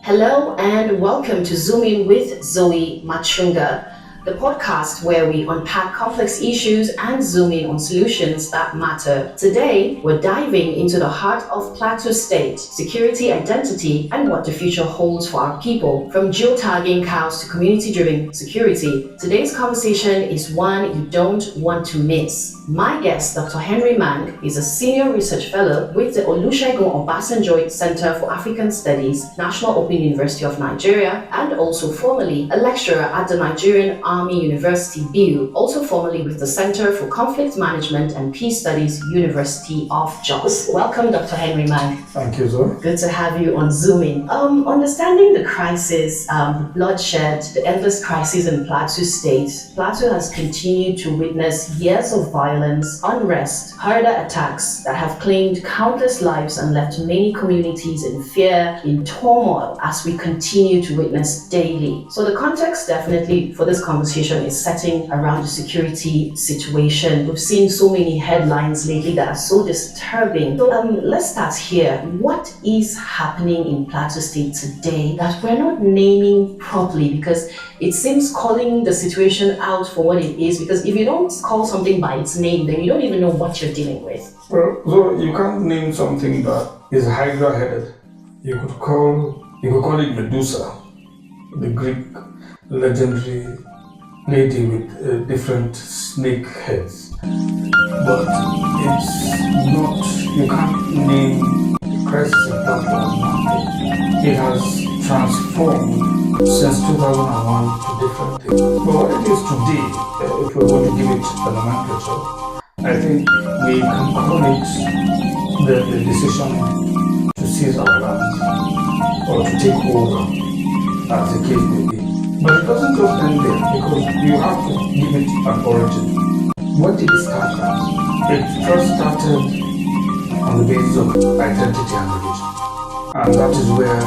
Hello and welcome to Zoom In with Zoe Machunga, the podcast where we unpack complex issues and zoom in on solutions that matter. Today, we're diving into the heart of Plateau State, security, identity, and what the future holds for our people. From geo-tagging cows to community-driven security, today's conversation is one you don't want to miss. My guest, Dr. Henry Mang, is a senior research fellow with the Oluswgun Obasanjo Centre for African Studies, National Open University of Nigeria, and also formerly a lecturer at the Nigerian ARMy University, BU, also formerly with the Centre for Conflict Management and Peace Studies, University of Jos. Welcome, Dr. Henry Mang. Thank you, Zoe. Good to have you on Zoom In. Understanding the crisis, bloodshed, the endless crisis in Plateau State, Plateau has continued to witness years of violence, unrest, herder attacks that have claimed countless lives and left many communities in fear, in turmoil, as we continue to witness daily. So the context definitely for this conversation is setting around the security situation. We've seen so many headlines lately that are so disturbing. So let's start here. What is happening in Plateau State today that we're not naming properly? Because it seems calling the situation out for what it is, because if you don't call something by its name, then you don't even know what you're dealing with. Well, so you can't name something that is hydra-headed. You could call it Medusa, the Greek legendary lady with different snake heads. But it's not, you can't name the crisis in Plateau as one thing. It has transformed since 2001 to different things. But what it is today, if we're going to give it a nomenclature, I think we can call it the decision to seize our lands or to take over, as the case may be. But it doesn't just end there, because you have to give it an origin. What did it start as? It first started on the basis of identity and religion. And that is where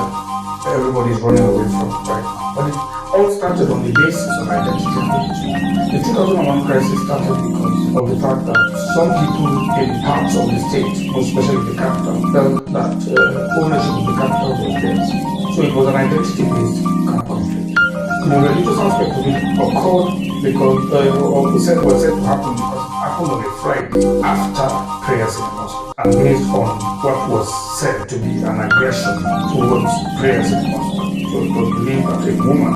everybody is running away from right now. But it all started on the basis of identity and religion. The 2001 crisis started because of the fact that some people in parts of the state, most especially the capital, felt that ownership of the capital was theirs. So it was an identity-based kind of conflict. The religious aspect of it occurred because, was said to happen because it happened on a Friday after prayers in the mosque, and based on what was said to be an aggression towards prayers in the mosque. So it was believed that a woman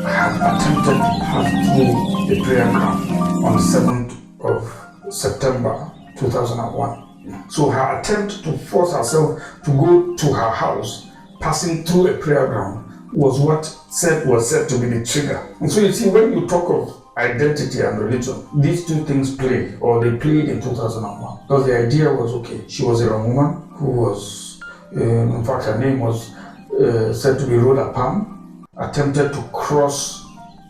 had attempted to pass through the prayer ground on the 7th of September 2001. So her attempt to force herself to go to her house, passing through a prayer ground, was was said to be the trigger. And so you see, when you talk of identity and religion, these two things play, or they played in 2001. Because the idea was, okay, she was a young woman who was, in fact her name was said to be Rhoda Palm, attempted to cross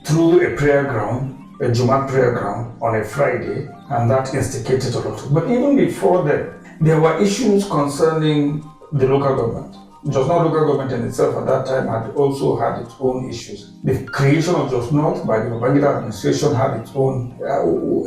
through a prayer ground, a Jumat prayer ground on a Friday, and that instigated a lot. But even before that, there were issues concerning the local government. Just North local government in itself at that time had also had its own issues. The creation of Just North by the Babangida administration had its own,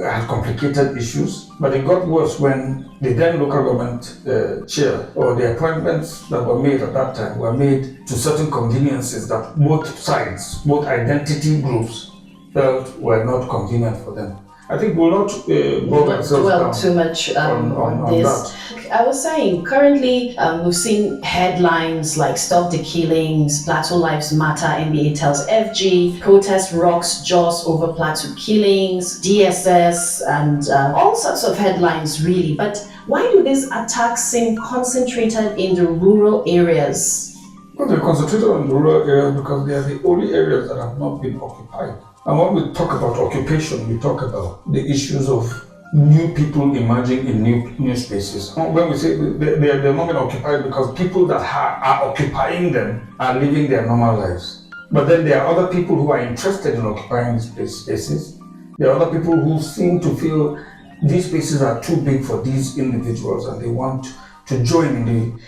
had complicated issues. But it got worse when the then local government chair, or the appointments that were made at that time, were made to certain conveniences that both sides, both identity groups, felt were not convenient for them. I think we'll not dwell too much on this. That. I was saying, currently we've seen headlines like Stop the Killings, Plateau Lives Matter, NBA tells FG, protest rocks Jos over Plateau killings, DSS, and all sorts of headlines really. But why do these attacks seem concentrated in the rural areas? Well, they're concentrated on the rural areas because they are the only areas that have not been occupied. And when we talk about occupation, we talk about the issues of new people emerging in new spaces. When we say they're not been occupied because people that are occupying them are living their normal lives. But then there are other people who are interested in occupying these spaces. There are other people who seem to feel these spaces are too big for these individuals, and they want to join in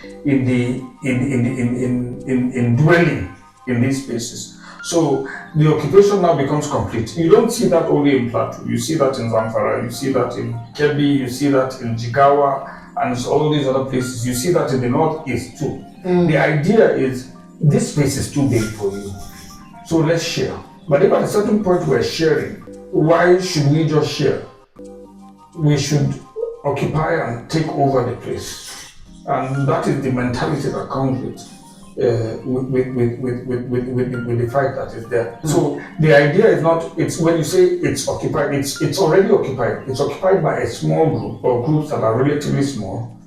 dwelling in these spaces. So the occupation now becomes complete. You don't see that only in Plateau. You see that in Zamfara, you see that in Kebbi, you see that in Jigawa, and all these other places. You see that in the northeast too. The idea is this space is too big for you, so let's share. But if at a certain point we're sharing, why should we just share? We should occupy and take over the place. And that is the mentality that comes with the fight that is there. So the idea is not, it's when you say it's occupied, it's already occupied. It's occupied by a small group or groups that are relatively small.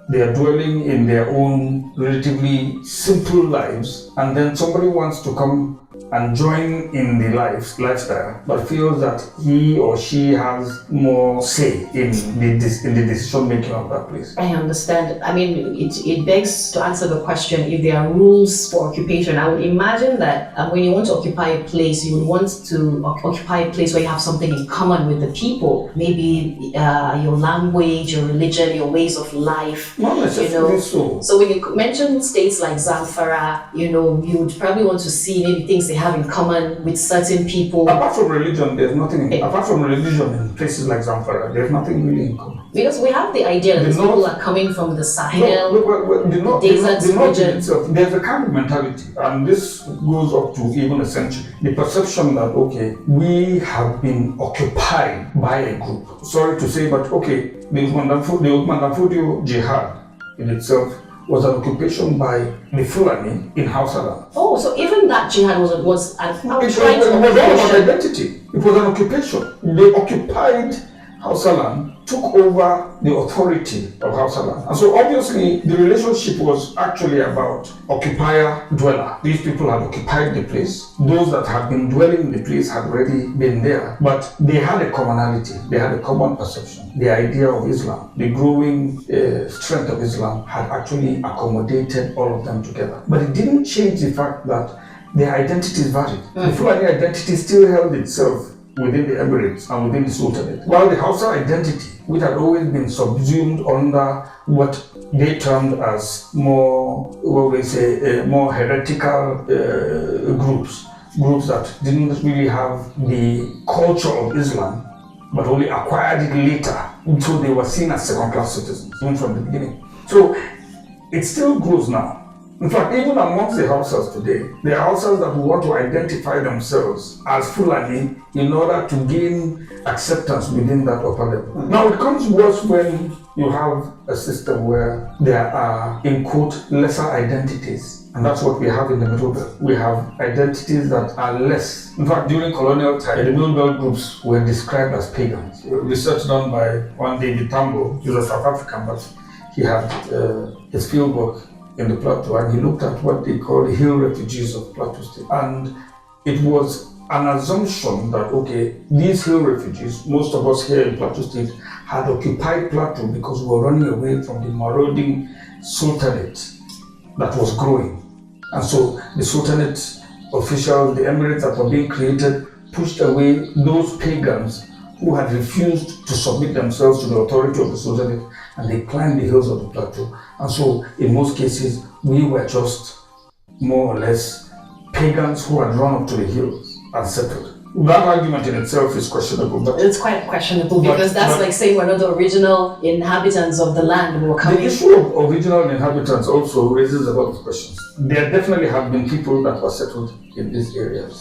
They are dwelling in their own relatively simple lives, and then somebody wants to come and join in the lifestyle, but feels that he or she has more say in the decision making of that place. I understand. I mean, it begs to answer the question if there are rules for occupation. I would imagine that when you want to occupy a place, you would want to occupy a place where you have something in common with the people. Maybe your language, your religion, your ways of life. Not necessarily so. So when you mention states like Zamfara, you would probably want to see maybe things they have in common with certain people. Apart from religion, there's nothing. Apart from religion in places like Zamfara, there's nothing really in common. Because we have the idea that these people are coming from the Sahel, the desert region. Itself, there's a kind of mentality, and this goes up to even a century. The perception that, okay, we have been occupied by a group. Sorry to say, but okay, the Mandafudio jihad in itself was an occupation by the Fulani in Hausa. Oh, so even that jihad was an outright It was all about identity. It was an occupation. They occupied Hausa land, took over the authority of Hausa land. And so obviously the relationship was actually about occupier-dweller. These people had occupied the place. Those that had been dwelling in the place had already been there. But they had a commonality. They had a common perception. The idea of Islam, the growing strength of Islam had actually accommodated all of them together. But it didn't change the fact that their identities varied. The Fulani identity still held itself within the Emirates and within the Sultanate, while the Hausa identity, which had always been subsumed under what they termed as more heretical groups that didn't really have the culture of Islam, but only acquired it later. So they were seen as second-class citizens, even from the beginning. So it still grows now. In fact, even amongst the Hausas today, there are Hausas that want to identify themselves as Fulani in order to gain acceptance within that upper level. Now, it comes worse when you have a system where there are, in quote, lesser identities. And that's what we have in the Middle Belt. We have identities that are less. In fact, during colonial time, the Middle Belt groups were described as pagans. Research done by one David Tambo, he was a South African, but he had his fieldwork in the Plateau, and he looked at what they call the hill refugees of Plateau State. And it was an assumption that, okay, these hill refugees, most of us here in Plateau State, had occupied Plateau because we were running away from the marauding sultanate that was growing. And so the sultanate officials, the emirates that were being created, pushed away those pagans who had refused to submit themselves to the authority of the sultanate, and they climbed the hills of the plateau. And so in most cases, we were just more or less pagans who had run up to the hills and settled. That argument in itself is questionable. But it's quite questionable because that's like saying we're not the original inhabitants of the land. We were coming. The issue of original inhabitants also raises a lot of questions. There definitely have been people that were settled in these areas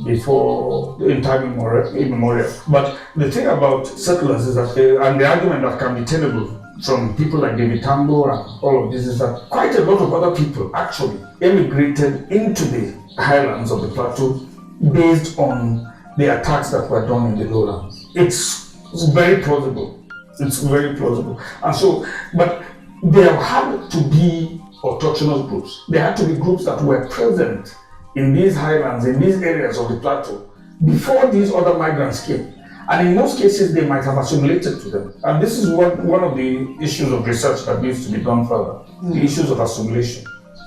before, in time immemorial. But the thing about settlers is that, and the argument that can be tenable from people like David Tambo and all of this, is that quite a lot of other people actually emigrated into the highlands of the plateau based on the attacks that were done in the lowlands. It's very plausible. It's very plausible. And so, but there had to be autochthonous groups. There had to be groups that were present in these highlands, in these areas of the plateau, before these other migrants came. And in most cases, they might have assimilated to them. And this is one of the issues of research that needs to be done further, the issues of assimilation.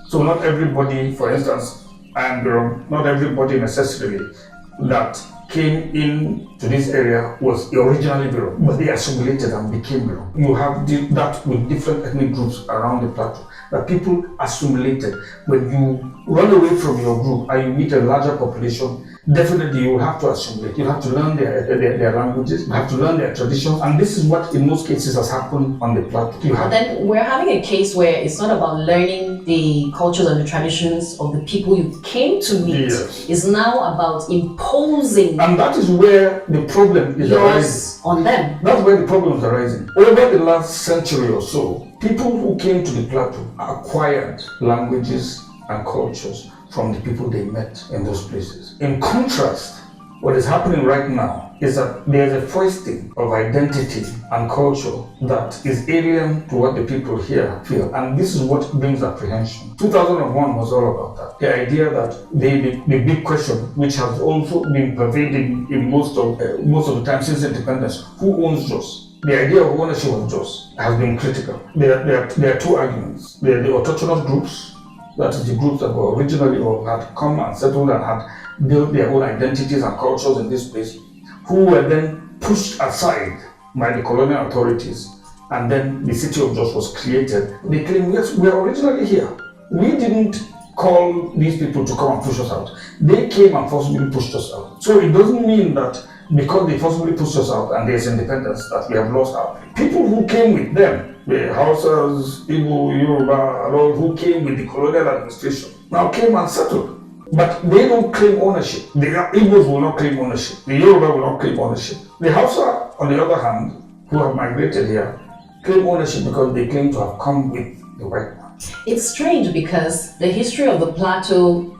So not everybody, for instance, not everybody necessarily that came in to this area was originally Birom, but they assimilated and became Birom. You have that with different ethnic groups around the plateau, that people assimilated. When you run away from your group and you meet a larger population, definitely you will have to assimilate. You have to learn their languages, you have to learn their traditions, and this is what in most cases has happened on the plateau. And then we're having a case where it's not about learning the cultures and the traditions of the people you came to meet. Yes. It's now about imposing And that is where the problem is yours arising. on them. That's where the problem is arising. Over the last century or so, people who came to the plateau acquired languages and cultures from the people they met in those places. In contrast, what is happening right now is that there's a foisting of identity and culture that is alien to what the people here feel. And this is what brings apprehension. 2001 was all about that. The idea that the big question, which has also been pervading in most of the time since independence, who owns Jos? The idea of ownership of Jos has been critical. There are two arguments. There are the autonomous groups, that is the groups that were originally or had come and settled and had built their own identities and cultures in this place, who were then pushed aside by the colonial authorities, and then the city of Jos was created. They claim, yes, we are originally here. We didn't call these people to come and push us out. They came and forcibly pushed us out. So it doesn't mean that because they forcibly pushed us out and there's independence that we have lost our place. People who came with them, the Hausas, Igbo, Yoruba, and all who came with the colonial administration, now came and settled. But they don't claim ownership. The Igbos will not claim ownership. The Yoruba will not claim ownership. The Hausa, on the other hand, who have migrated here, claim ownership because they claim to have come with the white man. It's strange because the history of the plateau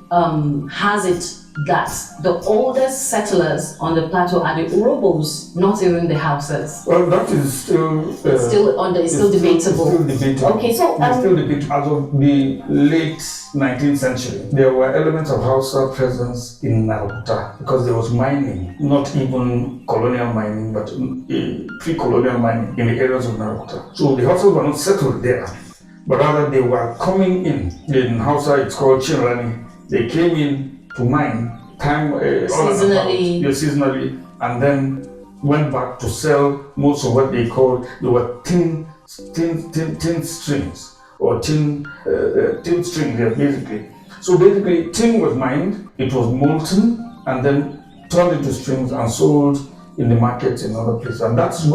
has it that the oldest settlers on the plateau are the Urobos, not even the Hausas. Well, that is still debatable. Still debatable. Okay, so it's still debatable. As of the late 19th century, there were elements of Hausa presence in Narubuta because there was mining, not even colonial mining, but pre-colonial mining in the areas of Narubuta. So the Hausas were not settled there, but rather they were coming in. In Hausa, it's called Chinrani. They came in to mine seasonally, and then went back to sell most of what they called, they were tin strings or tin strings, yeah, basically. So basically, tin was mined, it was molten, and then turned into strings and sold in the markets in other places. And that is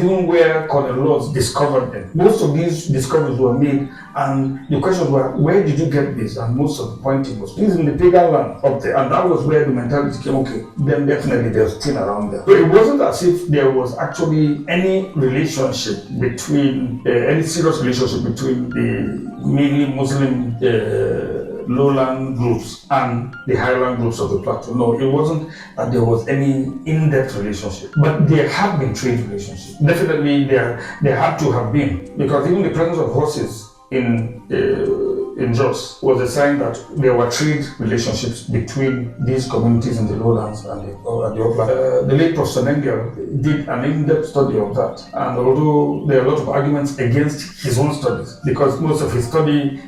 even where Colonel Lawrence discovered them. Most of these discoveries were made, and the question was, where did you get this? And most of the pointing was, this is in the pagan land up there. And that was where the mentality came, okay, then definitely there's tin around there. So it wasn't as if there was actually any relationship between, any serious relationship between the mainly Muslim lowland groups and the highland groups of the plateau. No, it wasn't that there was any in-depth relationship, but there have been trade relationships. Definitely there had to have been, because even the presence of horses in Jos was a sign that there were trade relationships between these communities in the lowlands and the upland. The late Professor Nengel did an in-depth study of that, and although there are a lot of arguments against his own studies, because most of his study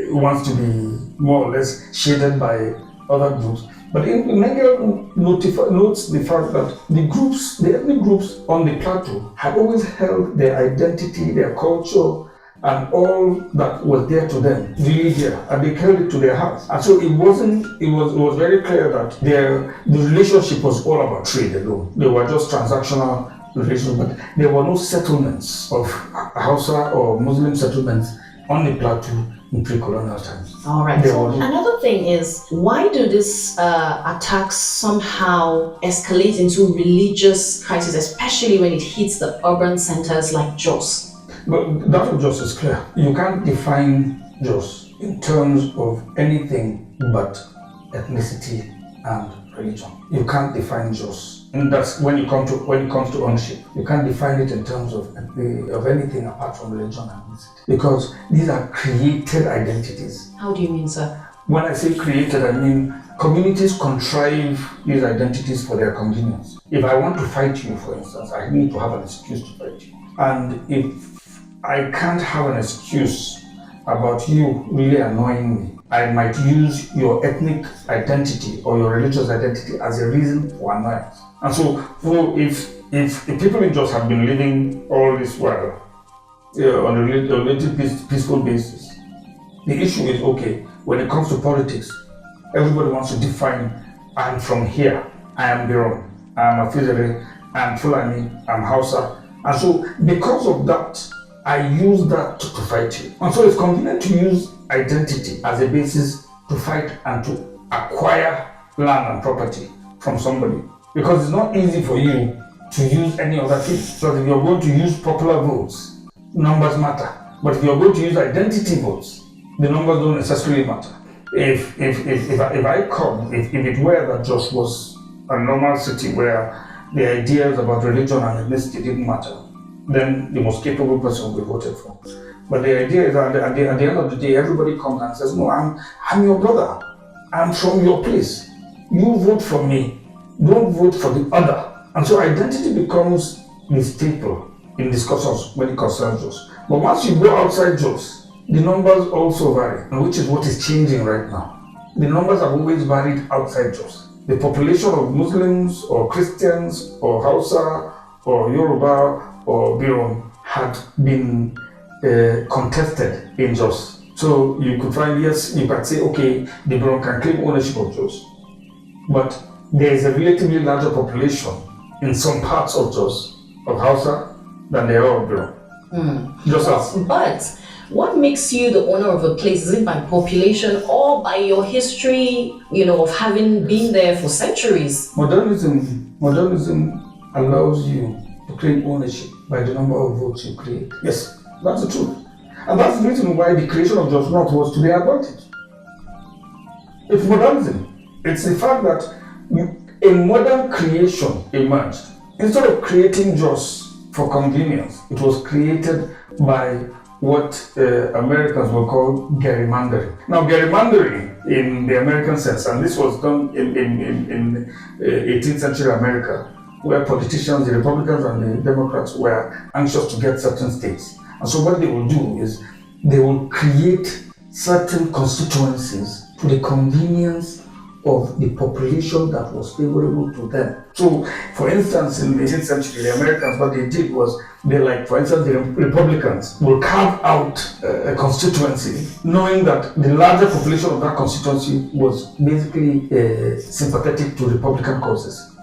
wants to be more or less shaded by other groups. But Nengel notes the fact that the ethnic groups on the plateau had always held their identity, their culture, and all that was there to them really here, and they held it to their hearts. And so it was very clear that the relationship was all about trade alone. They were just transactional relations, but there were no settlements of Hausa or Muslim settlements on the plateau in pre-colonial times. All right. So another thing is, why do these attacks somehow escalate into religious crisis, especially when it hits the urban centers like Jos? But that of Jos is clear. You can't define Jos in terms of anything but ethnicity and religion. You can't define Jos. And that's when it comes to ownership. You can't define it in terms of anything apart from religion and ethnicity. Because these are created identities. How do you mean, sir? When I say created, I mean communities contrive these identities for their convenience. If I want to fight you, for instance, I need to have an excuse to fight you. And if I can't have an excuse about you really annoying me, I might use your ethnic identity or your religious identity as a reason for annoyance. And so if people in Jos have been living all this while on a relatively peaceful basis, the issue is, okay, when it comes to politics, everybody wants to define, I'm from here, I am Biron, I am Afizere, I am Fulani, I am Hausa. And so because of that, I use that to fight you. And so it's convenient to use identity as a basis to fight and to acquire land and property from somebody. Because it's not easy for you to use any other thing. So if you're going to use popular votes, numbers matter. But if you're going to use identity votes, the numbers don't necessarily matter. If it were that Jos was a normal city where the ideas about religion and ethnicity didn't matter, then the most capable person will be voted for. But the idea is that at the end of the day, everybody comes and says, no, I'm your brother. I'm from your place. You vote for me. Don't vote for the other. And so identity becomes the staple in discussions when it concerns Jos. But once you go outside Jos, the numbers also vary, which is what is changing right now. The numbers have always varied outside Jos. The population of Muslims or Christians or Hausa or Yoruba or Birom had been contested in Jos. So you could find, yes, you could say, okay, the Birom can claim ownership of Jos. But there is a relatively larger population in some parts of Jos, of Hausa, than there are of Birom. But what makes you the owner of a place? Is it by population or by your history, of having been there for centuries? Modernism allows you to claim ownership by the number of votes you create. Yes, that's the truth. And that's the reason why the creation of Jos North was to their advantage. It's modernism. It's the fact that a modern creation emerged. Instead of creating Jos for convenience, it was created by what Americans will call gerrymandering. Now, gerrymandering in the American sense, and this was done in 18th century America, where politicians, the Republicans and the Democrats, were anxious to get certain states. And so what they will do is they will create certain constituencies to the convenience of the population that was favorable to them. So, for instance, in the 18th century, the Americans, what they did was, for instance, the Republicans will carve out a constituency, knowing that the larger population of that constituency was basically sympathetic to Republican causes.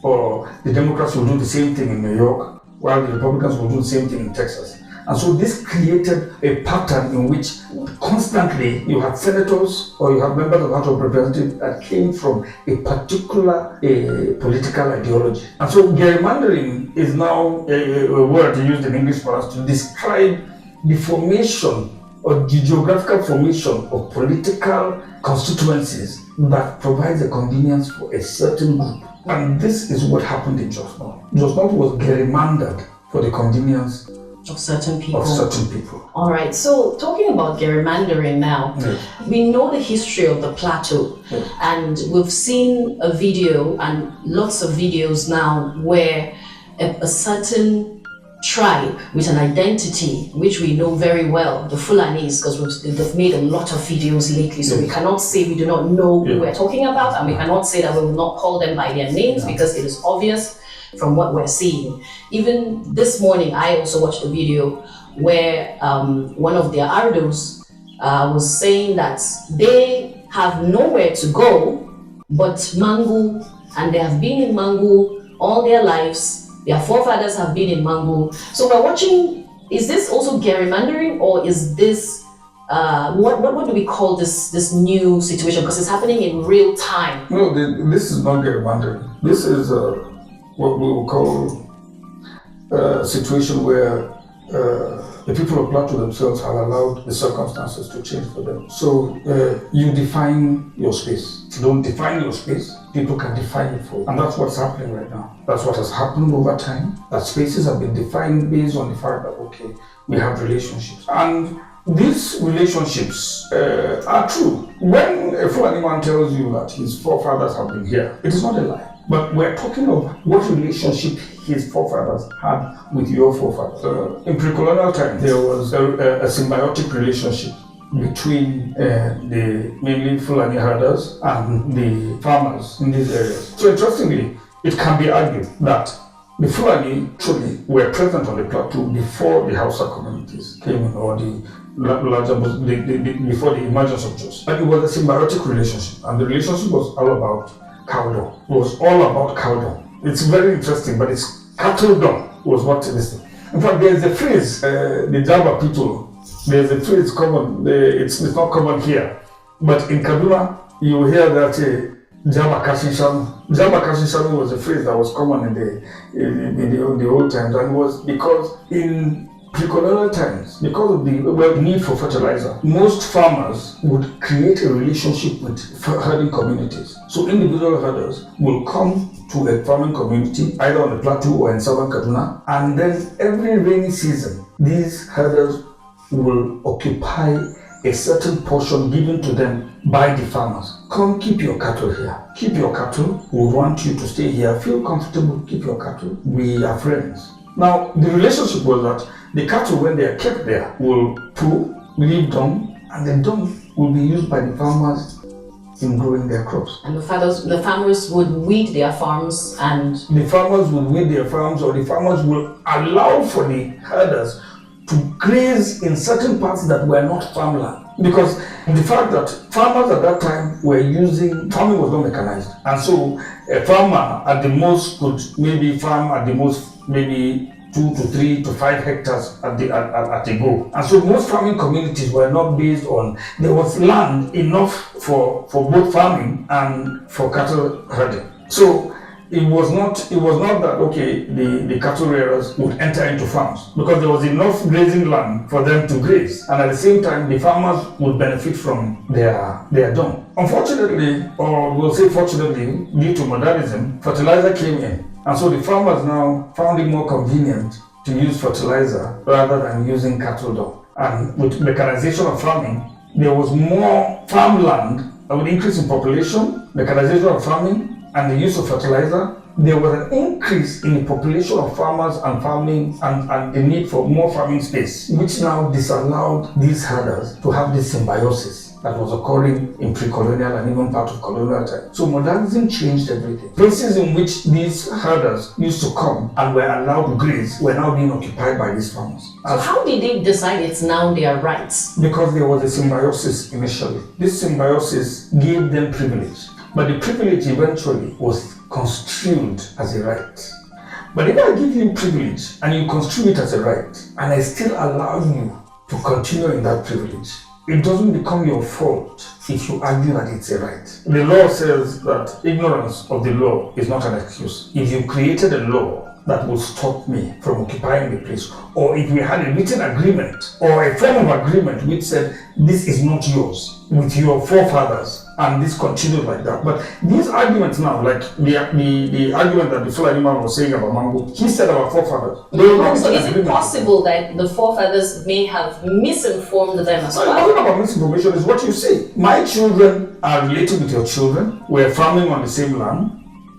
Or the Democrats will do the same thing in New York, while the Republicans will do the same thing in Texas. And so this created a pattern in which constantly you had senators or you had members of the House of Representatives that came from a particular political ideology. And so gerrymandering is now a word used in English for us to describe the formation or the geographical formation of political constituencies that provides a convenience for a certain group. And this is what happened in Jos North. Jos North was gerrymandered for the convenience of certain people. All right. So talking about gerrymandering now, we know the history of the Plateau, and we've seen a video and lots of videos now where a certain tribe with an identity, which we know very well, the Fulanis, because they've made a lot of videos lately, so we cannot say we do not know who we're talking about, and we cannot say that we will not call them by their names because it is obvious from what we're seeing. Even this morning, I also watched a video where one of their Ardos was saying that they have nowhere to go but Mangu, and they have been in Mangu all their lives. Their forefathers have been in Mangu. So we're watching, is this also gerrymandering, or is this, what do we call this new situation? Because it's happening in real time. No, this is not gerrymandering. This is what we will call a situation where the people of Plateau themselves have allowed the circumstances to change for them. So you define your space. If you don't define your space, people can define it for you. And that's what's happening right now. That's what has happened over time. That spaces have been defined based on the fact that, okay, we have relationships. And these relationships are true. When a Fulani man tells you that his forefathers have been here, it is not a lie. But we're talking of what relationship his forefathers had with your forefathers. In pre-colonial time, there was a symbiotic relationship between the mainly Fulani herders and the farmers in these areas. So interestingly, it can be argued that the Fulani truly were present on the plateau before the Hausa communities came in, or the larger, before the emergence of Jos. But it was a symbiotic relationship, and the relationship was all about cow dung. It was all about cow dung. It's very interesting, but it's cattle dung was what it is. In fact, there's a phrase, the Java people, there's a phrase common, it's not common here, but in Kaduna, you hear that Java Kashishan. Java Kashishan was a phrase that was common in the old times, and it was because in pre-colonial times, because of the need for fertilizer, most farmers would create a relationship with herding communities. So individual herders will come to a farming community, either on the plateau or in southern Kaduna, and then every rainy season, these herders will occupy a certain portion given to them by the farmers. Come, keep your cattle here. Keep your cattle. We want you to stay here. Feel comfortable, keep your cattle. We are friends. Now, the relationship was that the cattle, when they are kept there, will poo, leave dung, and the dung will be used by the farmers in growing their crops. And the farmers would weed their farms, and the farmers would weed their farms, or the farmers will allow for the herders to graze in certain parts that were not farmland. Because the fact that farmers at that time were farming was not mechanized. And so a farmer at the most could maybe farm at the most maybe 2 to 3 to 5 hectares at a go. And so most farming communities were not based on, there was land enough for both farming and for cattle herding. So it was not that okay, the cattle rearers would enter into farms, because there was enough grazing land for them to graze, and at the same time the farmers would benefit from their dung. Unfortunately, or we'll say fortunately, due to modernism, fertilizer came in, and so the farmers now found it more convenient to use fertilizer rather than using cattle dung. And with mechanization of farming, there was more farmland, with increase in population, mechanization of farming, and the use of fertilizer. There was an increase in the population of farmers and farming, and the need for more farming space, which now disallowed these herders to have this symbiosis that was occurring in pre-colonial and even part of colonial time. So modernism changed everything. Places in which these herders used to come and were allowed to graze were now being occupied by these farmers. So how did they decide it's now their rights? Because there was a symbiosis initially. This symbiosis gave them privilege, but the privilege eventually was construed as a right. But if I give you privilege and you construe it as a right, and I still allow you to continue in that privilege, it doesn't become your fault if you argue that it's a right. The law says that ignorance of the law is not an excuse. If you created a law that will stop me from occupying the place, or if we had a written agreement or a form of agreement which said this is not yours with your forefathers, and this continued like that. But these arguments now, like the argument that the Fulani man was saying about Mango, he said about forefathers. So is it possible that the forefathers may have misinformed them as well? It's not about misinformation, it's what you say. My children are related with your children. We're farming on the same land.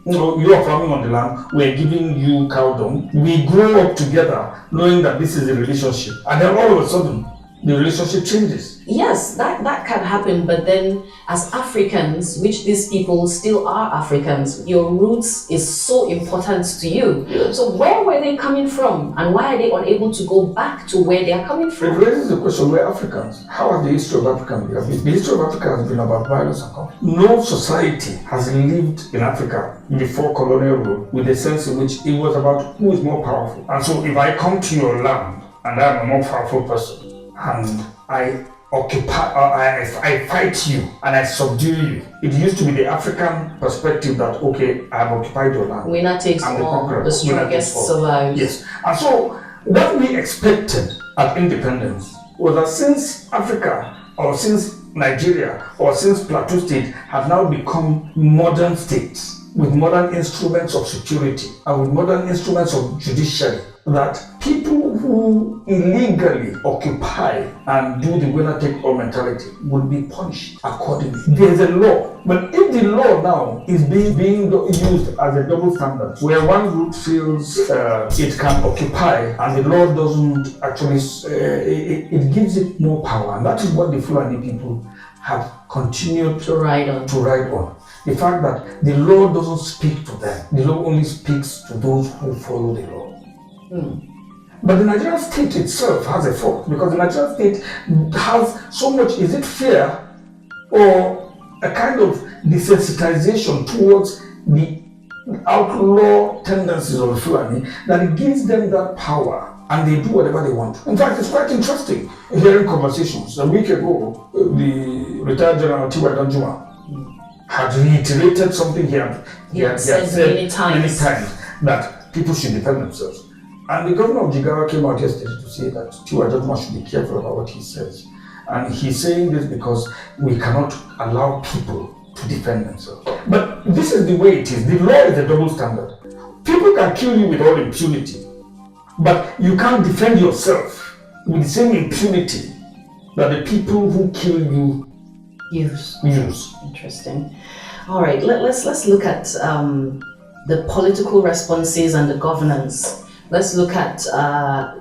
You are farming on the land, we're giving you cow dung. We grow up together knowing that this is a relationship. And then all of a sudden, the relationship changes. Yes, that can happen, but then as Africans, which these people still are Africans, your roots is so important to you. Yes. So where were they coming from, and why are they unable to go back to where they are coming from? It raises the question, we're Africans. How has the history of Africa been? The history of Africa has been about violence and conflict. No society has lived in Africa before colonial rule with a sense in which it was about who is more powerful. And so if I come to your land and I'm a more powerful person, and I occupy, or I fight you and I subdue you. It used to be the African perspective that, okay, I have occupied your land. Winner takes all, the strongest survives. Yes. And so what we expected at independence was that since Africa, or since Nigeria, or since Plateau State have now become modern states with modern instruments of security and with modern instruments of judiciary, that people who illegally occupy and do the winner-take-all mentality would be punished accordingly. There's a law, but if the law now is being used as a double standard, where one group feels it can occupy and the law doesn't actually, it gives it more power, and that is what the Fulani people have continued to ride on. The fact that the law doesn't speak to them, the law only speaks to those who follow the law. But the Nigerian state itself has a fault, because the Nigerian state has so much, is it fear or a kind of desensitization towards the outlaw tendencies of the Fulani, that it gives them that power and they do whatever they want. In fact, it's quite interesting hearing conversations. A week ago, the retired General Tiwa Danjuma had reiterated something he had said many times that people should defend themselves. And the governor of Jigawa came out yesterday to say that Tiwa Danjuma should be careful about what he says. And he's saying this because we cannot allow people to defend themselves. But this is the way it is. The law is a double standard. People can kill you with all impunity, but you can't defend yourself with the same impunity that the people who kill you use. Interesting. All right, let's look at the political responses and the governance. Let's look at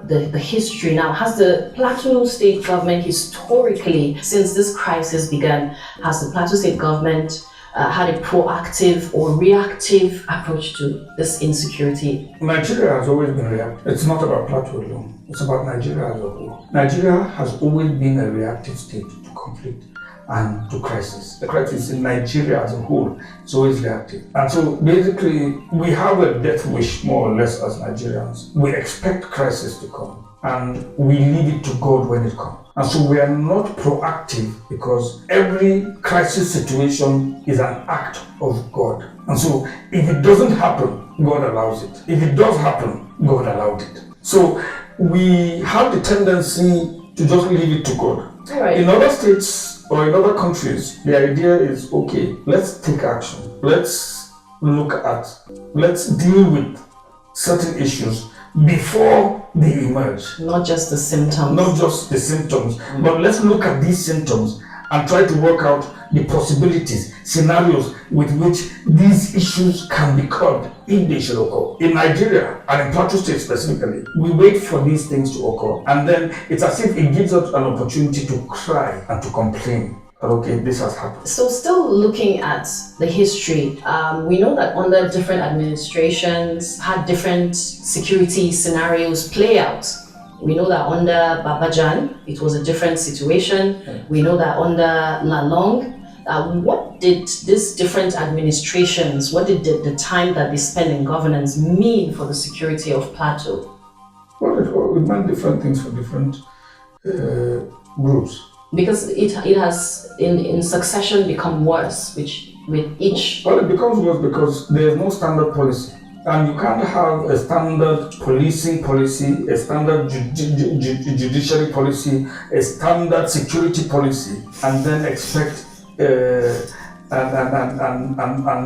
the history now. Has the Plateau State government historically, since this crisis began, has the Plateau State government had a proactive or reactive approach to this insecurity? Nigeria has always been reactive. It's not about Plateau alone. It's about Nigeria as a whole. Nigeria has always been a reactive state to conflict and to crisis. The crisis in Nigeria as a whole is always reactive. And so basically, we have a death wish more or less as Nigerians. We expect crisis to come and we leave it to God when it comes. And so we are not proactive because every crisis situation is an act of God. And so if it doesn't happen, God allows it. If it does happen, God allowed it. So we have the tendency to just leave it to God. All right. In other states or in other countries, the idea is, okay, let's take action. Let's deal with certain issues before they emerge. Not just the symptoms. But let's look at these symptoms and try to work out the possibilities, scenarios with which these issues can be curbed if they should occur. In Nigeria, and in Plateau State specifically, we wait for these things to occur, and then it's as if it gives us an opportunity to cry and to complain. Okay, this has happened. So still looking at the history, we know that under different administrations had different security scenarios play out. We know that under Babajan, it was a different situation. We know that under Lalong, what did these different administrations, what did the time that they spent in governance mean for the security of Plateau? Well, it meant different things for different groups. Because it has in succession become worse, which with each... Well, it becomes worse because there is no standard policy. And you can't have a standard policing policy, a standard judiciary policy, a standard security policy, and then expect and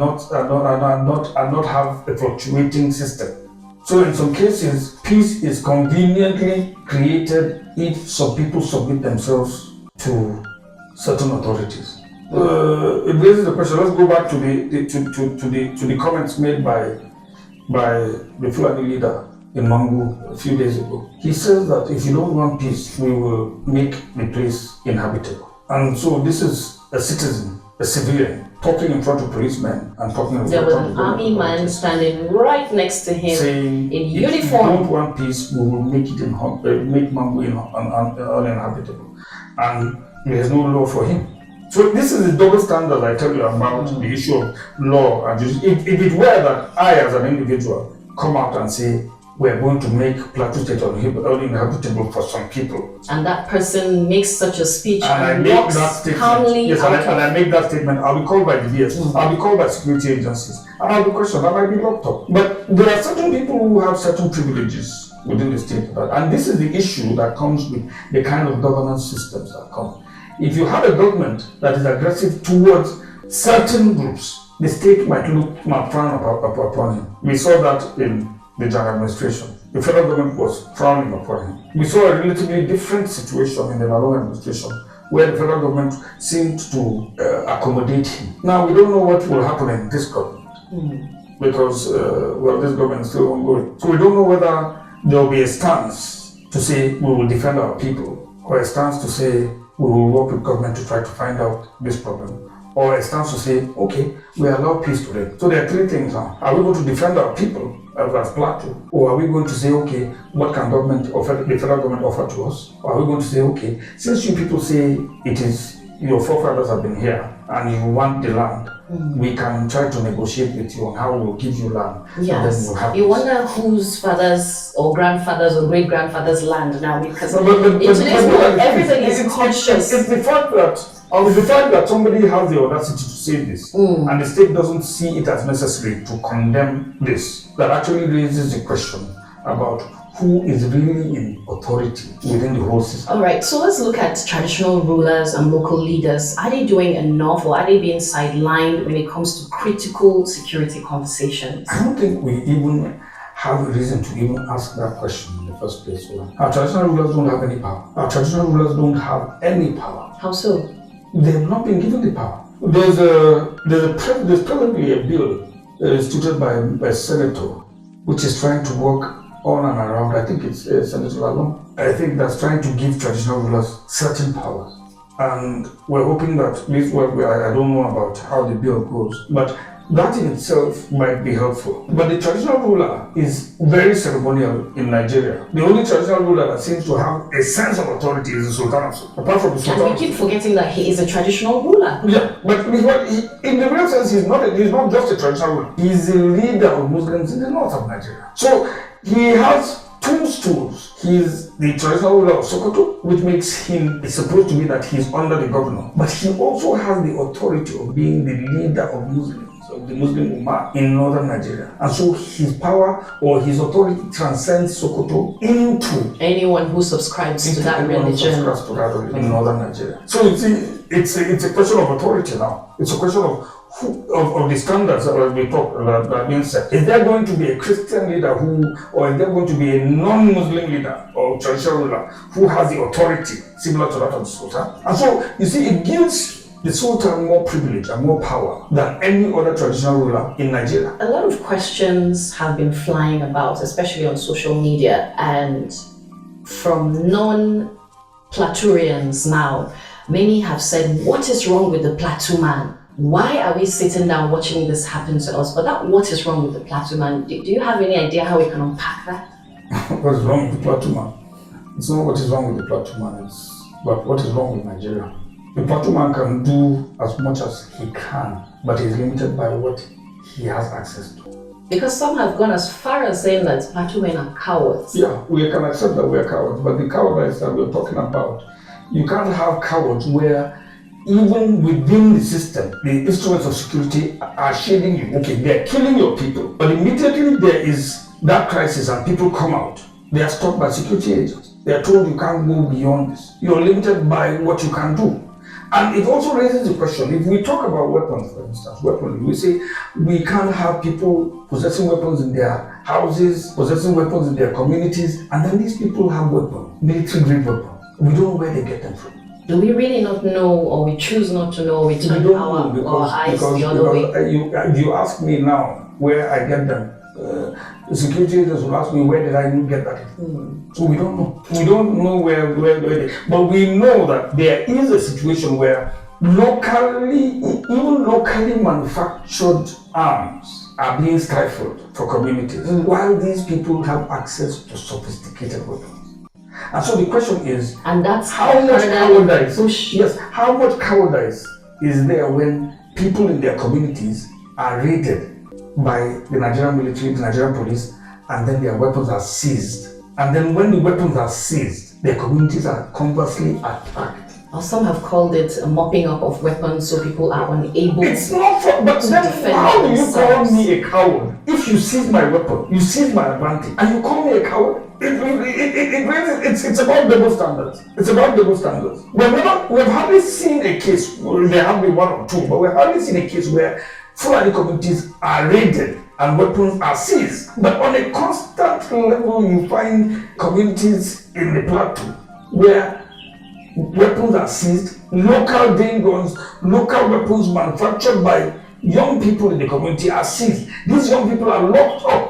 not have a fluctuating system. So in some cases, peace is conveniently created if some people submit themselves to certain authorities. It raises the question. Let's go back to the comments made by the Fulani leader in Mangu a few days ago. He says that if you don't want peace, we will make the place inhabitable. And so this is a citizen, a civilian, talking in front of policemen and talking in front of... There was an army man standing right next to him, saying, in if uniform. If you don't want peace, we will make Mangu uninhabitable. And there is no law for him. So this is the double standard I tell you about the issue of law and justice. If it were that I, as an individual, come out and say, we're going to make Plateau State uninhabitable for some people. And that person makes such a speech and I make that statement. Yes, and I make that statement. I'll be called by the DS. I'll be called by security agencies. And I'll be questioned. I might be locked up. But there are certain people who have certain privileges within the state. And this is the issue that comes with the kind of governance systems that come. If you have a government that is aggressive towards certain groups, the state might frown upon him. We saw that in the Jan administration. The federal government was frowning upon him. We saw a relatively different situation in the Lalong administration, where the federal government seemed to accommodate him. Now, we don't know what will happen in this government, because, this government is still ongoing. So we don't know whether there will be a stance to say we will defend our people, or a stance to say we will work with government to try to find out this problem, or a stance to say, okay, we allow peace to reign. So there are three things now. Are we going to defend our people as Plateau? Or are we going to say, okay, what can the federal government offer to us? Or are we going to say, okay, since you people say it is your forefathers have been here and you want the land, we can try to negotiate with you on how we'll give you land. Yes. Then have you this. wonder whose fathers or grandfathers or great grandfathers' land now, because But in today's world, everything is conscious. It's the fact that somebody has the audacity to say this, and the state doesn't see it as necessary to condemn this, that actually raises the question about who is really in authority within the whole system. All right, so let's look at traditional rulers and local leaders. Are they doing enough, or are they being sidelined when it comes to critical security conversations? I don't think we even have a reason to even ask that question in the first place. Our traditional rulers don't have any power. Our traditional rulers don't have any power. How so? They have not been given the power. There's presently a bill instituted by a senator which is trying to work on and around, I think it's Senator Lalong. I think that's trying to give traditional rulers certain powers. And we're hoping that this work, I don't know about how the bill goes, but that in itself might be helpful. But the traditional ruler is very ceremonial in Nigeria. The only traditional ruler that seems to have a sense of authority is the Sultan of Sokoto. Apart from the Sultan. And we keep forgetting that he is a traditional ruler. Yeah, but in the real sense, he's not just a traditional ruler. He's a leader of Muslims in the north of Nigeria. So he has two stools. He's the traditional ruler of Sokoto, which makes him supposed to be that he's under the governor. But he also has the authority of being the leader of Muslims, of the Muslim Ummah in northern Nigeria. And so his power or his authority transcends Sokoto into anyone who subscribes to that religion in northern Nigeria. So you see, it's a question of authority now. It's a question of the standards that we talk that are being set. Is there going to be a Christian leader or is there going to be a non-Muslim leader or traditional ruler who has the authority similar to that of the Sultan? And so you see, it gives the Sultan more privilege and more power than any other traditional ruler in Nigeria. A lot of questions have been flying about, especially on social media, and from non-Plateaurians now. Many have said, what is wrong with the Plateau man? Why are we sitting down watching this happen to us? But that what is wrong with the Plateau man? Do you have any idea how we can unpack that? What is wrong with the Plateau man? It's not what is wrong with the Plateau man, but what is wrong with Nigeria. The Plateau man can do as much as he can, but he's limited by what he has access to. Because some have gone as far as saying that Plateau men are cowards. Yeah, we can accept that we are cowards, but the cowardice that we're talking about, you can't have cowards where even within the system, the instruments of security are shading you. Okay, they're killing your people, but immediately there is that crisis and people come out, they are stopped by security agents. They are told you can't go beyond this. You're limited by what you can do. And it also raises the question, if we talk about weapons, for instance, weaponry, we say we can't have people possessing weapons in their houses, possessing weapons in their communities, and then these people have weapons, military-grade weapons. We don't know where they get them from. Do we really not know, or we choose not to know, we turn our eyes the other way? You ask me now where I get them. The security agents will ask me, where did I get that? So we don't know. We don't know where they, but we know that there is a situation where even locally manufactured arms are being stifled for communities, while these people have access to sophisticated weapons. And so the question is, and that's how much cowardice? Yes, how much cowardice is there when people in their communities are raided by the Nigerian military, the Nigerian police, and then their weapons are seized? And then when the weapons are seized, their communities are conversely attacked. Or some have called it a mopping up of weapons, so people are unable it's not for, but to then defend how do you themselves. call me a coward? If you seize my weapon, you seize my advantage, and you call me a coward? It's about double standards. It's about double standards. We've hardly seen a case, there have been one or two, but we've hardly seen a case where Fulani communities are raided and weapons are seized. But on a constant level, you find communities in the plateau where weapons are seized, local game guns, local weapons manufactured by young people in the community are seized. These young people are locked up.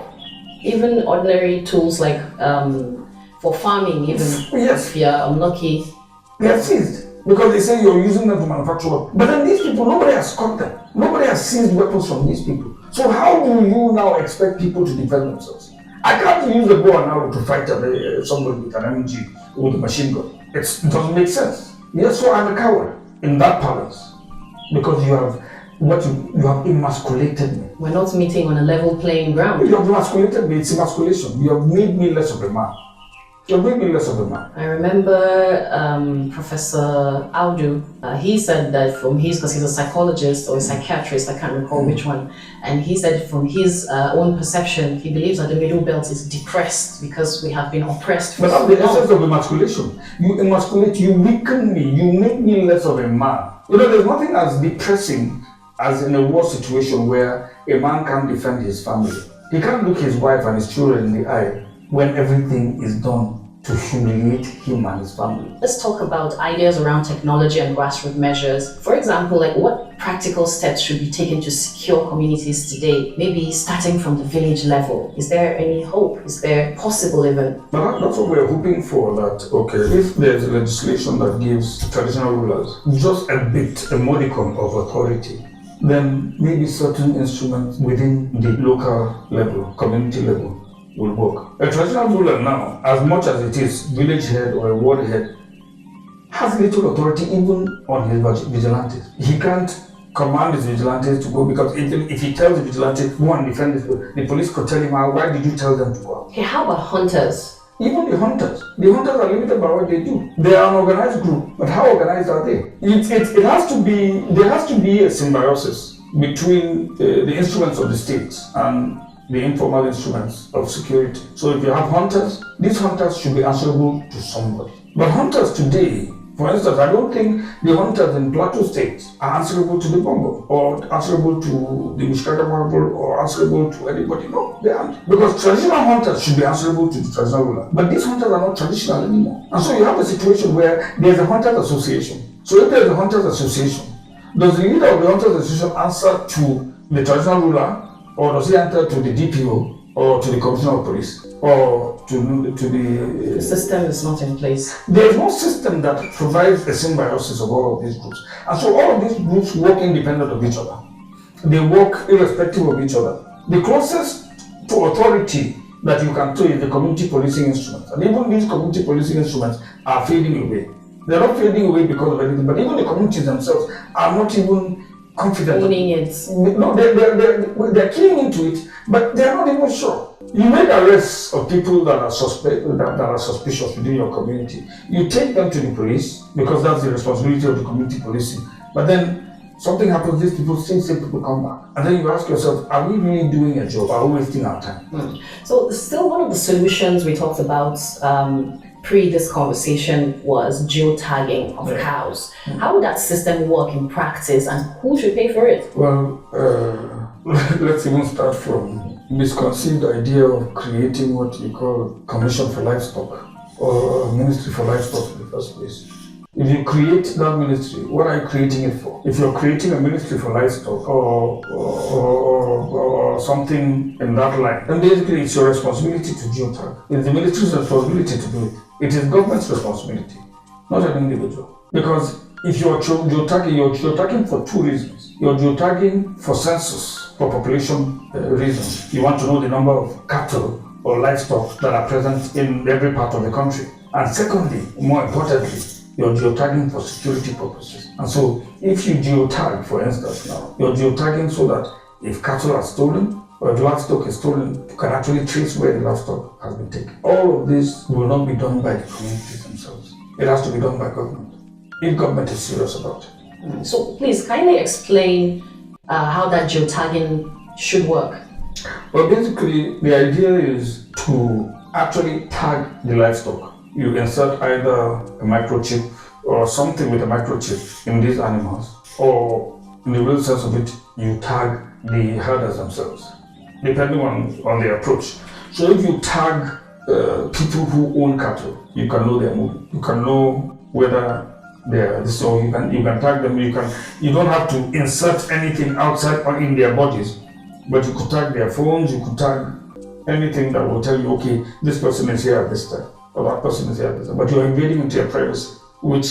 Even ordinary tools like for farming, even if you're unlucky, they are seized because they say you're using them to manufacture weapons. But then these people, nobody has caught them. Nobody has seized weapons from these people. So how do you now expect people to defend themselves? I can't use a bow and arrow to fight somebody with an MG with a machine gun. It doesn't make sense. Yes, so I'm a coward. in that palace because you have you have emasculated me. We're not meeting on a level playing ground. You have emasculated me. It's emasculation. You have made me less of a man. You have made me less of a man. I remember Professor Audu, he said that because he's a psychologist or a psychiatrist, I can't recall which one, and he said from his own perception, he believes that the middle belt is depressed because we have been oppressed for but so that's the long. essence of emasculation. You emasculate, you weaken me, you make me less of a man. There's nothing as depressing as in a war situation where a man can't defend his family. He can't look his wife and his children in the eye when everything is done to humiliate him and his family. Let's talk about ideas around technology and grassroots measures. For example, like what practical steps should be taken to secure communities today? Maybe starting from the village level. Is there any hope? Is there possible even? But that's what we're hoping for, that, if there's legislation that gives traditional rulers just a modicum of authority, then maybe certain instruments within the local level, community level, will work. A traditional ruler now, as much as it is village head or a ward head, has little authority even on his vigilantes. He can't command his vigilantes to go, because if he tells the vigilantes, go and defend this, the police could tell him, why did you tell them to go out? Okay, how about hunters? Even the hunters are limited by what they do. They are an organized group, but how organized are they? There has to be a symbiosis between the instruments of the state and the informal instruments of security. So if you have hunters, these hunters should be answerable to somebody. But hunters today, for instance, I don't think the hunters in Plateau State are answerable to the Bongo, or answerable to the Mushkaka Marble, or answerable to anybody. No, they aren't. Because traditional hunters should be answerable to the traditional ruler. But these hunters are not traditional anymore. And so you have a situation where there's a hunters association. So if there's a hunters association, does the leader of the hunters association answer to the traditional ruler, or does he answer to the DPO, or to the commissioner of police, or to the... The system is not in place. There is no system that provides a symbiosis of all of these groups. And so all of these groups work independent of each other. They work irrespective of each other. The closest to authority that you can do is the community policing instruments. And even these community policing instruments are fading away. They're not fading away because of anything, but even the communities themselves are not even confident. Owning it. No, they're keying into it, but they're not even sure. You make arrests of people that are suspicious within your community. You take them to the police because that's the responsibility of the community policing. But then something happens, these people say people come back. And then you ask yourself, are we really doing a job? Are we wasting our time? So still one of the solutions we talked about pre this conversation was geo-tagging of cows. How would that system work in practice, and who should pay for it? Well, let's even start from misconceived idea of creating what you call Commission for Livestock, or a Ministry for Livestock in the first place. If you create that ministry, what are you creating it for? If you're creating a ministry for livestock or something in that line, then basically it's your responsibility to geotag. It's the ministry's responsibility to do it. It is government's responsibility, not an individual. Because if you're geotagging, you're geotagging for two reasons. You're geotagging for census, for population reasons. You want to know the number of cattle or livestock that are present in every part of the country. And secondly, more importantly, you're geotagging for security purposes. And so if you geotag, for instance now, you're geotagging so that if cattle are stolen or if livestock is stolen, you can actually trace where the livestock has been taken. All of this will not be done by the communities themselves. It has to be done by government, if government is serious about it. So please kindly explain how that geotagging should work. Well, basically the idea is to actually tag the livestock. You insert either a microchip or something with a microchip in these animals, or in the real sense of it, you tag the herders themselves, depending on the approach. So if you tag people who own cattle, you can know their movement. You can know whether they're this, or you can tag them. You don't have to insert anything outside or in their bodies, but you could tag their phones. You could tag anything that will tell you, okay, this person is here at this time, or that person is here at this time. But you're invading into their privacy, which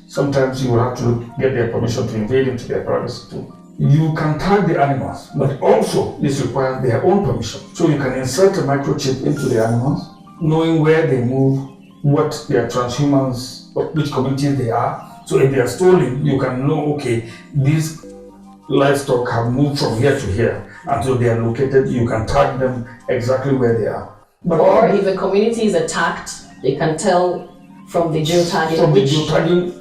sometimes you will have to get their permission to invade into their privacy too. You can tag the animals, but also this requires their own permission. So you can insert a microchip into the animals, knowing where they move, what their transhumans, which communities they are, So if they are stolen, you can know, okay, these livestock have moved from here to here until they are located. You can tag them exactly where they are. But or if a community is attacked, they can tell from the geotagging which cattle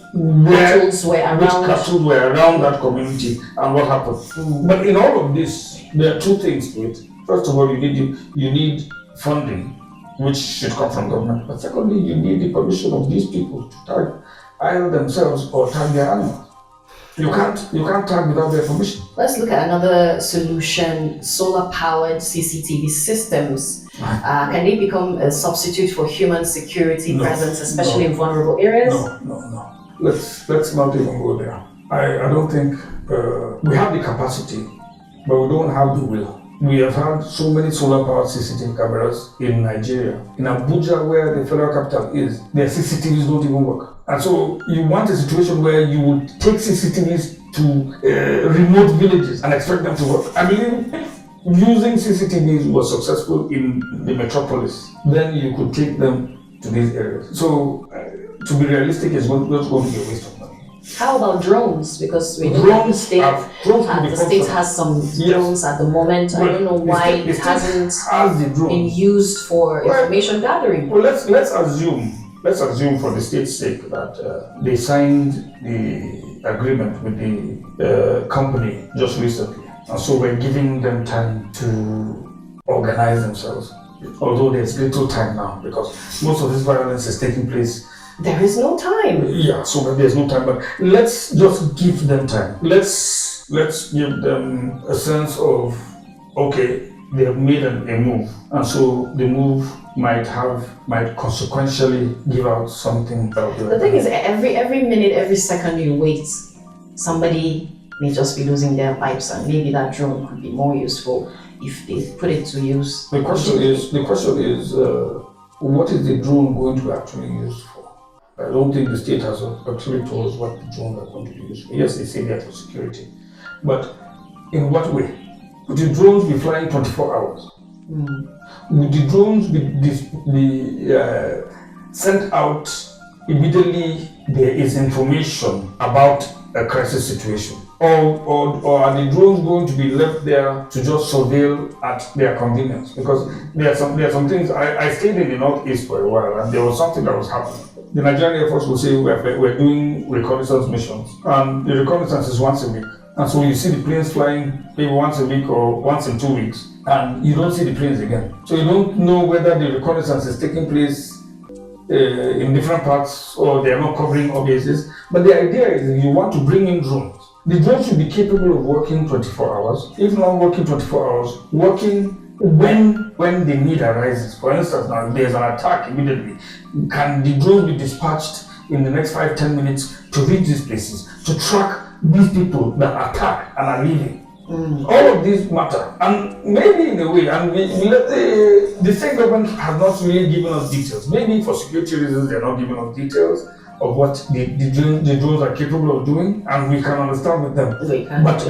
were around that community and what happened. But in all of this, there are two things to it. First of all, you need funding, which should come from government. But secondly, you need the permission of these people to tag either themselves or tag their animals. You can't tag without their permission. Let's look at another solution: solar-powered CCTV systems. Can they become a substitute for human security presence, especially in vulnerable areas? No. Let's not even go there. I don't think we have the capacity, but we don't have the will. We have had so many solar-powered CCTV cameras in Nigeria. In Abuja, where the federal capital is, their CCTVs don't even work. And so you want a situation where you would take CCTVs to remote villages and expect them to work. I believe using CCTVs was successful in the metropolis. Then you could take them to these areas. So to be realistic, it's not going to be a waste of money. How about drones? Because we know that the state has some drones at the moment. I don't know why it hasn't been used for information gathering. Well, let's assume for the state's sake that they signed the agreement with the company just recently, and so we're giving them time to organize themselves. Although there's little time now because most of this violence is taking place. There is no time. Yeah, so maybe there's no time, but let's just give them time. Let's give them a sense of, okay, they have made a move, and so the move might consequentially give out something. The thing is, every minute, every second you wait, somebody may just be losing their lives, and maybe that drone could be more useful if they put it to use. The question is, what is the drone going to actually use for? I don't think the state has actually told us what the drones are going to be used for. Yes, they say they are for security, but in what way? Would the drones be flying 24 hours? Would the drones be sent out immediately there is information about a crisis situation? Or are the drones going to be left there to just surveil at their convenience? Because there are some things. I stayed in the Northeast for a while, and there was something that was happening. The Nigerian Air Force will say we're doing reconnaissance missions, and the reconnaissance is once a week. And so you see the planes flying maybe once a week or once in 2 weeks, and you don't see the planes again. So you don't know whether the reconnaissance is taking place in different parts or they are not covering all bases. But the idea is you want to bring in drones. The drones should be capable of working 24 hours. If not working 24 hours, working when the need arises. For instance, now if there's an attack immediately, can the drones be dispatched in the next 5-10 minutes to reach these places, to track these people that attack and are leaving? All of these matter, and maybe in a way, and the state government has not really given us details. Maybe for security reasons, they're not giving us details of what the drones are capable of doing, and we can understand with them. But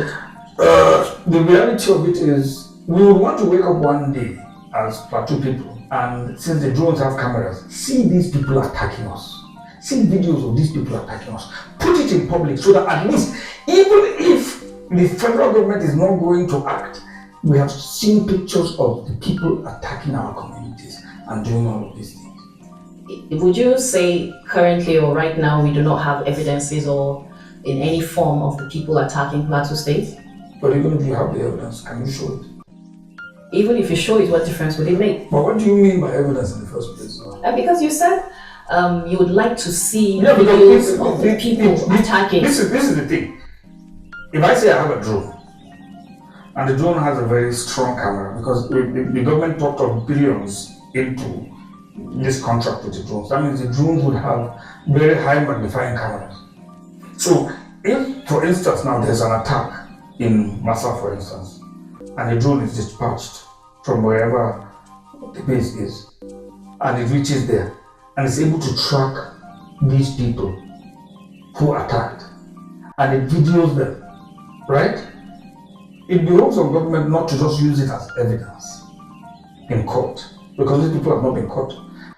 the reality of it is, we would want to wake up one day as Plateau people, and since the drones have cameras, see these people attacking us. See videos of these people attacking us. Put it in public so that at least, even if the federal government is not going to act, we have seen pictures of the people attacking our communities and doing all of these things. Would you say currently or right now we do not have evidences or in any form of the people attacking Plateau State? But even if you have the evidence, can you show it? Even if you show it, what difference would it make? But what do you mean by evidence in the first place? Because you said you would like to see videos of the people attacking. This is the thing. If I say I have a drone, and the drone has a very strong camera, because the government talked of billions into this contract with the drones, that means the drones would have very high magnifying cameras. So if, for instance, now there's an attack in Massa, for instance, and the drone is dispatched from wherever the base is, and it reaches there, and is able to track these people who attacked, and it videos them, right? It behoves of government not to just use it as evidence in court, because these people have not been caught,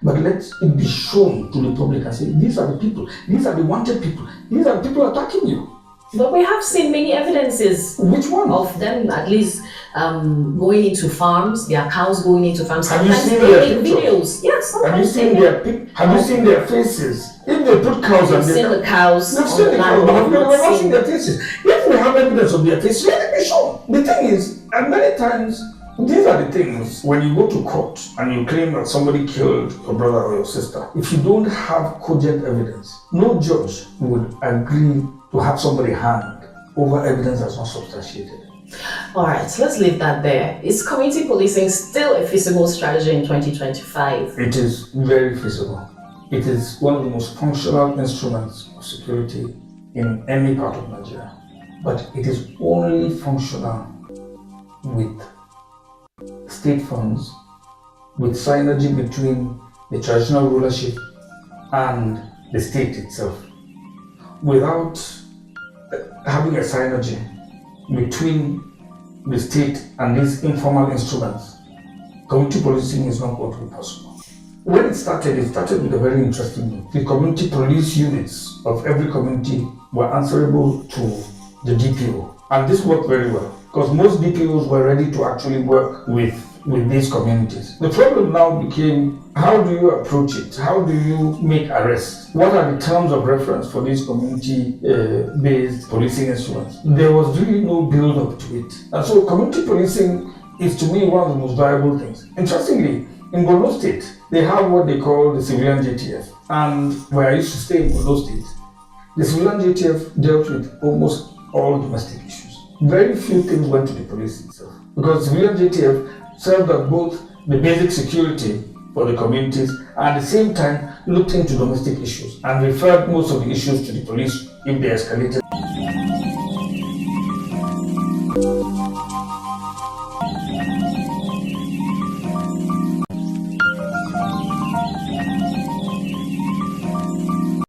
But let it be shown to the public and say, these are the people, these are the wanted people, these are the people attacking you. But we have seen many evidences. Which one? Of them at least going into farms, their cows going into farms. Have you Sometimes seen they their make pictures? videos. Yes, sometimes Have you seen have you seen their faces? If they put cows I've and seen the cows. they've seen the cows, but have you never seen their faces? If we have evidence of their faces, let it be shown. The thing is, and many times, these are the things, when you go to court and you claim that somebody killed your brother or your sister, if you don't have cogent evidence, no judge would agree to have somebody hanged over evidence that's not substantiated. All right, so let's leave that there. Is community policing still a feasible strategy in 2025? It is very feasible. It is one of the most functional instruments of security in any part of Nigeria. But it is only functional with state funds, with synergy between the traditional rulership and the state itself. Without having a synergy between the state and these informal instruments, community policing is not going to be possible. When it started with a very interesting thing. The community police units of every community were answerable to the DPO. And this worked very well, because most DPOs were ready to actually work with these communities. The problem now became, how do you approach it? How do you make arrests? What are the terms of reference for these community-based policing instruments? There was really no build-up to it. And so community policing is, to me, one of the most viable things. Interestingly, in Plateau State, they have what they call the civilian JTF. And where I used to stay in Plateau State, the civilian JTF dealt with almost all domestic issues. Very few things went to the police itself, because civilian JTF served as both the basic security for the communities and at the same time looked into domestic issues and referred most of the issues to the police if they escalated.